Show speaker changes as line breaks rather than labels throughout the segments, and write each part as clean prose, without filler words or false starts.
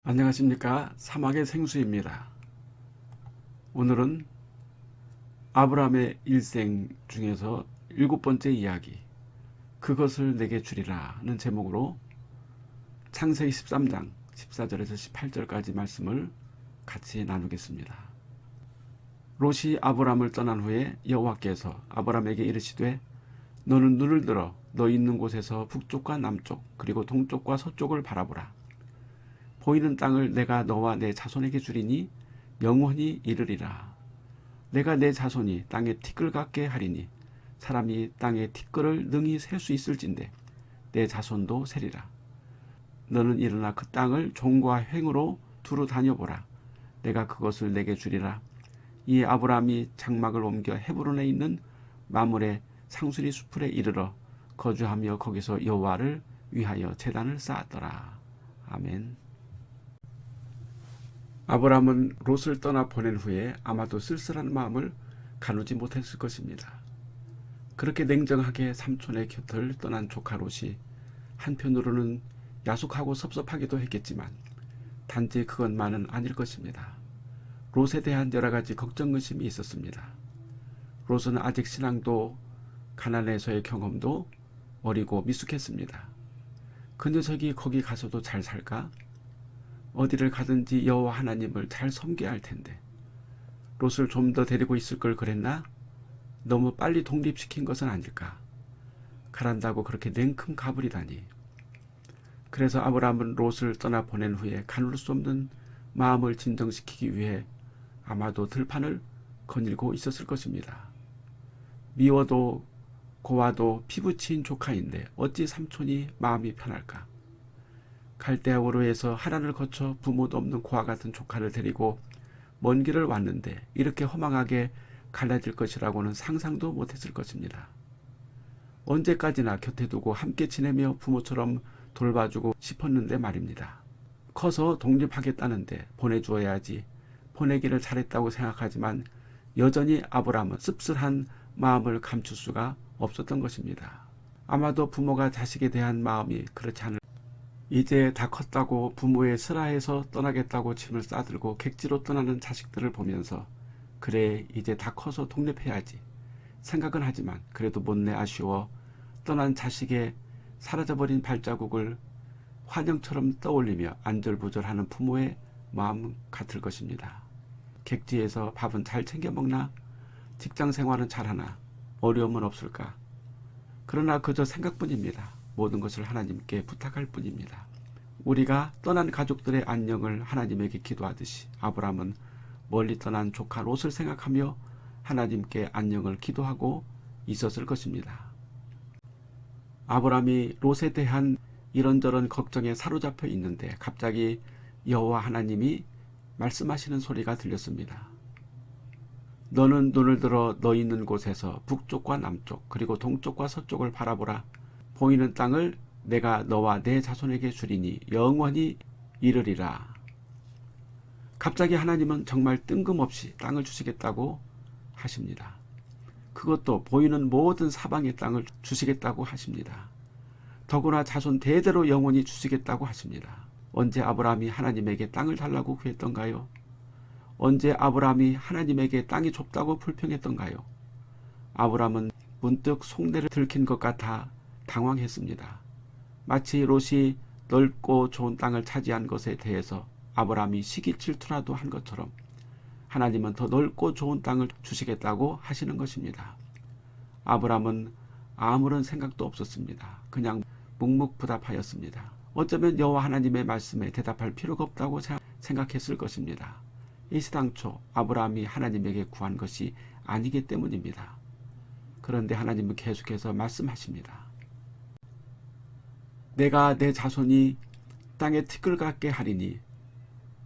안녕하십니까. 사막의 생수입니다. 오늘은 아브라함의 일생 중에서 7번째 이야기, 그것을 내게 주리라 는 제목으로 창세기 13장 14절에서 18절까지 말씀을 같이 나누겠습니다. 롯이 아브라함을 떠난 후에 여호와께서 아브라함에게 이르시되 너는 눈을 들어 너 있는 곳에서 북쪽과 남쪽 그리고 동쪽과 서쪽을 바라보라. 보이는 땅을 내가 너와 내 자손에게 주리니 영원히 이르리라. 내가 내 자손이 땅에 티끌 같게 하리니 사람이 땅에 티끌을 능히 셀 수 있을진데 내 자손도 세리라. 너는 일어나 그 땅을 종과 횡으로 두루 다녀보라. 내가 그것을 내게 주리라. 이에 아브라함이 장막을 옮겨 헤브론에 있는 마물의 상수리 수풀에 이르러 거주하며 거기서 여호와를 위하여 제단을 쌓았더라. 아멘. 아브라함은 롯을 떠나 보낸 후에 아마도 쓸쓸한 마음을 가누지 못했을 것입니다. 그렇게 냉정하게 삼촌의 곁을 떠난 조카 롯이 한편으로는 야속하고 섭섭하기도 했겠지만 단지 그것만은 아닐 것입니다. 롯에 대한 여러 가지 걱정 의심이 있었습니다. 롯은 아직 신앙도 가나안에서의 경험도 어리고 미숙했습니다. 그 녀석이 거기 가서도 잘 살까? 어디를 가든지 여호와 하나님을 잘 섬겨야 할 텐데 롯을 좀 더 데리고 있을 걸 그랬나? 너무 빨리 독립시킨 것은 아닐까? 가란다고 그렇게 냉큼 가버리다니. 그래서 아브라함은 롯을 떠나 보낸 후에 가눌 수 없는 마음을 진정시키기 위해 아마도 들판을 거닐고 있었을 것입니다. 미워도 고와도 피부치인 조카인데 어찌 삼촌이 마음이 편할까? 갈대아우르에서 하란을 거쳐 부모도 없는 고아 같은 조카를 데리고 먼 길을 왔는데 이렇게 허망하게 갈라질 것이라고는 상상도 못했을 것입니다. 언제까지나 곁에 두고 함께 지내며 부모처럼 돌봐주고 싶었는데 말입니다. 커서 독립하겠다는데 보내주어야지. 보내기를 잘했다고 생각하지만 여전히 아브라함은 씁쓸한 마음을 감출 수가 없었던 것입니다. 아마도 부모가 자식에 대한 마음이 그렇지 않을 이제 다 컸다고 부모의 슬하에서 떠나겠다고 짐을 싸들고 객지로 떠나는 자식들을 보면서 그래 이제 다 커서 독립해야지 생각은 하지만 그래도 못내 아쉬워 떠난 자식의 사라져버린 발자국을 환영처럼 떠올리며 안절부절하는 부모의 마음 같을 것입니다. 객지에서 밥은 잘 챙겨 먹나? 직장 생활은 잘하나? 어려움은 없을까? 그러나 그저 생각뿐입니다. 모든 것을 하나님께 부탁할 뿐입니다. 우리가 떠난 가족들의 안녕을 하나님에게 기도하듯이 아브라함은 멀리 떠난 조카 롯을 생각하며 하나님께 안녕을 기도하고 있었을 것입니다. 아브라함이 롯에 대한 이런저런 걱정에 사로잡혀 있는데 갑자기 여호와 하나님이 말씀하시는 소리가 들렸습니다. 너는 눈을 들어 너 있는 곳에서 북쪽과 남쪽 그리고 동쪽과 서쪽을 바라보라. 보이는 땅을 내가 너와 내 자손에게 주리니 영원히 이르리라. 갑자기 하나님은 정말 뜬금없이 땅을 주시겠다고 하십니다. 그것도 보이는 모든 사방의 땅을 주시겠다고 하십니다. 더구나 자손 대대로 영원히 주시겠다고 하십니다. 언제 아브라함이 하나님에게 땅을 달라고 구했던가요? 언제 아브라함이 하나님에게 땅이 좁다고 불평했던가요? 아브라함은 문득 속내를 들킨 것 같아 당황했습니다. 마치 롯이 넓고 좋은 땅을 차지한 것에 대해서 아브라함이 시기 질투라도 한 것처럼 하나님은 더 넓고 좋은 땅을 주시겠다고 하시는 것입니다. 아브라함은 아무런 생각도 없었습니다. 그냥 묵묵부답하였습니다. 어쩌면 여호와 하나님의 말씀에 대답할 필요가 없다고 생각했을 것입니다. 일시당초 아브라함이 하나님에게 구한 것이 아니기 때문입니다. 그런데 하나님은 계속해서 말씀하십니다. 내가 내 자손이 땅에 티끌 같게 하리니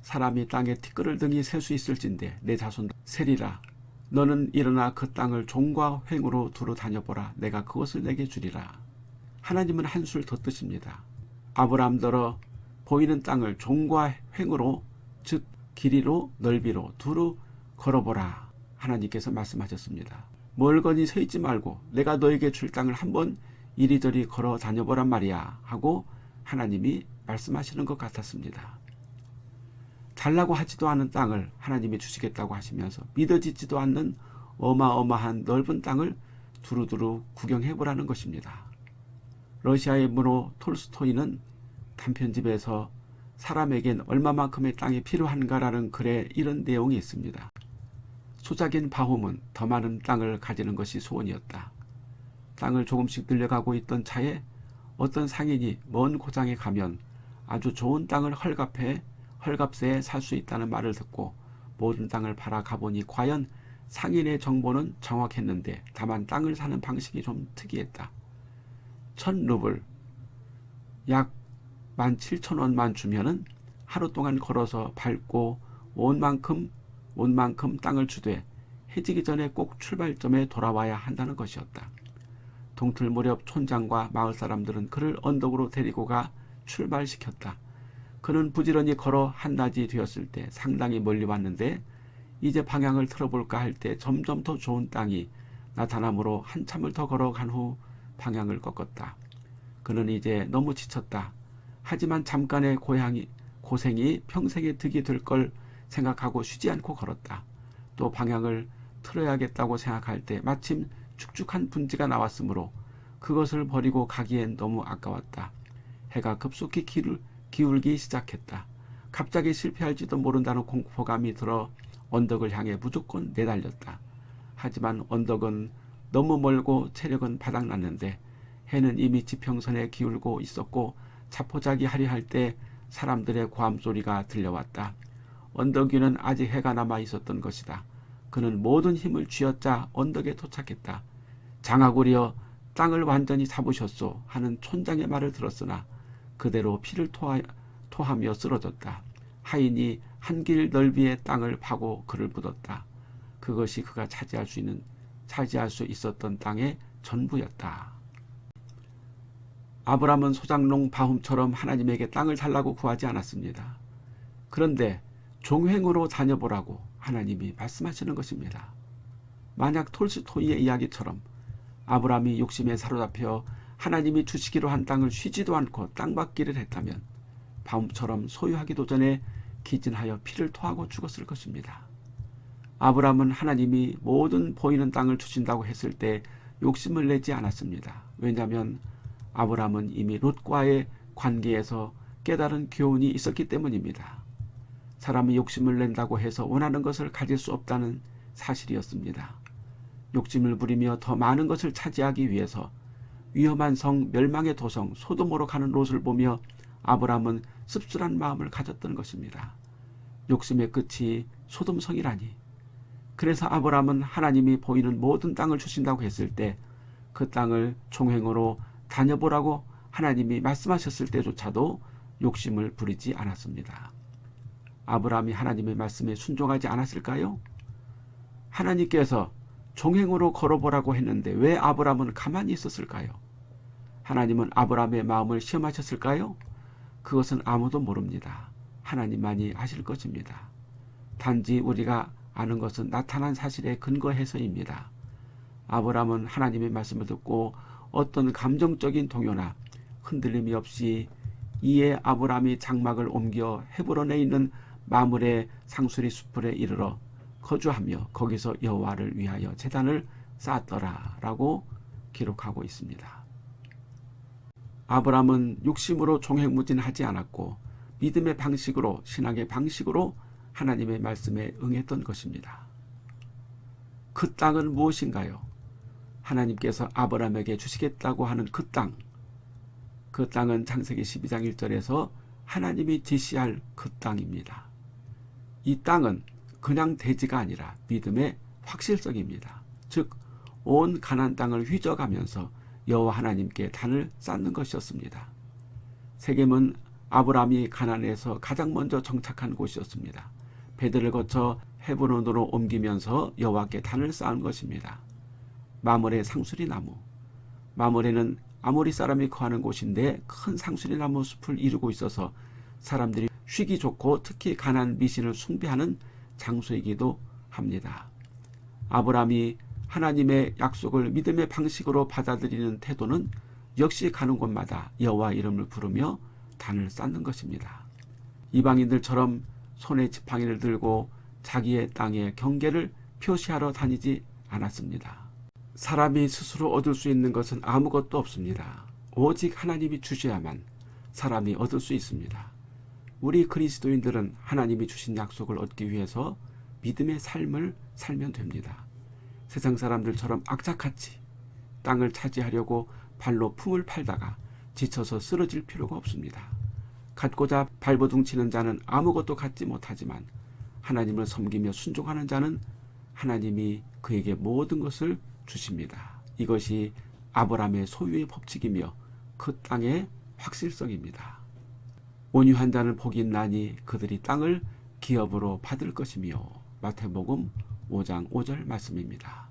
사람이 땅에 티끌을 등이 셀 수 있을진데 내 자손도 세리라. 너는 일어나 그 땅을 종과 횡으로 두루 다녀보라. 내가 그것을 내게 주리라. 하나님은 한술 더 뜨십니다. 아브라함더러 보이는 땅을 종과 횡으로 즉 길이로 넓이로 두루 걸어보라. 하나님께서 말씀하셨습니다. 멀거니 서 있지 말고 내가 너에게 줄 땅을 한번 이리저리 걸어 다녀보란 말이야 하고 하나님이 말씀하시는 것 같았습니다. 달라고 하지도 않은 땅을 하나님이 주시겠다고 하시면서 믿어지지도 않는 어마어마한 넓은 땅을 두루두루 구경해보라는 것입니다. 러시아의 문호 톨스토이는 단편집에서 사람에겐 얼마만큼의 땅이 필요한가라는 글에 이런 내용이 있습니다. 소작인 바훔은 더 많은 땅을 가지는 것이 소원이었다. 땅을 조금씩 늘려가고 있던 차에 어떤 상인이 먼 고장에 가면 아주 좋은 땅을 헐값에 살 수 있다는 말을 듣고 모든 땅을 팔아 가보니 과연 상인의 정보는 정확했는데 다만 땅을 사는 방식이 좀 특이했다. 1000루블 약 17,000원만 주면은 하루 동안 걸어서 밟고 온 만큼 땅을 주되 해지기 전에 꼭 출발점에 돌아와야 한다는 것이었다. 동틀 무렵 촌장과 마을 사람들은 그를 언덕으로 데리고 가 출발시켰다. 그는 부지런히 걸어 한낮이 되었을 때 상당히 멀리 왔는데 이제 방향을 틀어볼까 할 때 점점 더 좋은 땅이 나타나므로 한참을 더 걸어간 후 방향을 꺾었다. 그는 이제 너무 지쳤다. 하지만 잠깐의 고생이 평생의 득이 될 걸 생각하고 쉬지 않고 걸었다. 또 방향을 틀어야겠다고 생각할 때 마침 축축한 분지가 나왔으므로 그것을 버리고 가기엔 너무 아까웠다. 해가 급속히 기울기 시작했다. 갑자기 실패할지도 모른다는 공포감이 들어 언덕을 향해 무조건 내달렸다. 하지만 언덕은 너무 멀고 체력은 바닥났는데 해는 이미 지평선에 기울고 있었고 자포자기 하려 할 때 사람들의 고함소리가 들려왔다. 언덕 위는 아직 해가 남아 있었던 것이다. 그는 모든 힘을 쥐어짜 언덕에 도착했다. 장하구려 땅을 완전히 잡으셨소 하는 촌장의 말을 들었으나 그대로 피를 토하며 쓰러졌다. 하인이 한 길 넓이의 땅을 파고 그를 묻었다. 그것이 그가 차지할 수 있었던 땅의 전부였다. 아브람은 소작농 바훔처럼 하나님에게 땅을 달라고 구하지 않았습니다. 그런데 종횡으로 다녀보라고 하나님이 말씀하시는 것입니다. 만약 톨스토이의 이야기처럼 아브람이 욕심에 사로잡혀 하나님이 주시기로 한 땅을 쉬지도 않고 땅받기를 했다면 바움처럼 소유하기도 전에 기진하여 피를 토하고 죽었을 것입니다. 아브람은 하나님이 모든 보이는 땅을 주신다고 했을 때 욕심을 내지 않았습니다. 왜냐하면 아브람은 이미 롯과의 관계에서 깨달은 교훈이 있었기 때문입니다. 사람이 욕심을 낸다고 해서 원하는 것을 가질 수 없다는 사실이었습니다. 욕심을 부리며 더 많은 것을 차지하기 위해서 위험한 성 멸망의 도성 소돔으로 가는 롯을 보며 아브람은 씁쓸한 마음을 가졌던 것입니다. 욕심의 끝이 소돔성이라니. 그래서 아브람은 하나님이 보이는 모든 땅을 주신다고 했을 때 그 땅을 종횡으로 다녀보라고 하나님이 말씀하셨을 때조차도 욕심을 부리지 않았습니다. 아브람이 하나님의 말씀에 순종하지 않았을까요? 하나님께서 종행으로 걸어보라고 했는데 왜 아브람은 가만히 있었을까요? 하나님은 아브람의 마음을 시험하셨을까요? 그것은 아무도 모릅니다. 하나님만이 아실 것입니다. 단지 우리가 아는 것은 나타난 사실에 근거해서입니다. 아브람은 하나님의 말씀을 듣고 어떤 감정적인 동요나 흔들림이 없이 이에 아브람이 장막을 옮겨 헤브론에 있는 마므레 상수리 숲에 이르러 거주하며 거기서 여호와를 위하여 제단을 쌓았더라 라고 기록하고 있습니다. 아브람은 욕심으로 종횡무진하지 않았고 믿음의 방식으로 신앙의 방식으로 하나님의 말씀에 응했던 것입니다. 그 땅은 무엇인가요? 하나님께서 아브람에게 주시겠다고 하는 그 땅은 창세기 12장 1절에서 하나님이 지시할 그 땅입니다. 이 땅은 그냥 대지가 아니라 믿음의 확실성입니다. 즉 온 가나안 땅을 휘저가면서 여호와 하나님께 단을 쌓는 것이었습니다. 세겜은 아브람이 가나안에서 가장 먼저 정착한 곳이었습니다. 베들을 거쳐 헤브론으로 옮기면서 여호와께 단을 쌓은 것입니다. 마므레 상수리 나무. 마므레는 아모리 사람이 거하는 곳인데 큰 상수리 나무 숲을 이루고 있어서 사람들이 쉬기 좋고 특히 가나안 미신을 숭배하는 장소이기도 합니다. 아브람이 하나님의 약속을 믿음의 방식으로 받아들이는 태도는 역시 가는 곳마다 여호와 이름을 부르며 단을 쌓는 것입니다. 이방인들처럼 손에 지팡이를 들고 자기의 땅의 경계를 표시하러 다니지 않았습니다. 사람이 스스로 얻을 수 있는 것은 아무것도 없습니다. 오직 하나님이 주셔야만 사람이 얻을 수 있습니다. 우리 그리스도인들은 하나님이 주신 약속을 얻기 위해서 믿음의 삶을 살면 됩니다. 세상 사람들처럼 악착같이 땅을 차지하려고 발로 품을 팔다가 지쳐서 쓰러질 필요가 없습니다. 갖고자 발버둥 치는 자는 아무것도 갖지 못하지만 하나님을 섬기며 순종하는 자는 하나님이 그에게 모든 것을 주십니다. 이것이 아브라함의 소유의 법칙이며 그 땅의 확실성입니다. 온유한 자는 복이 있나니 그들이 땅을 기업으로 받을 것이며 마태복음 5장 5절 말씀입니다.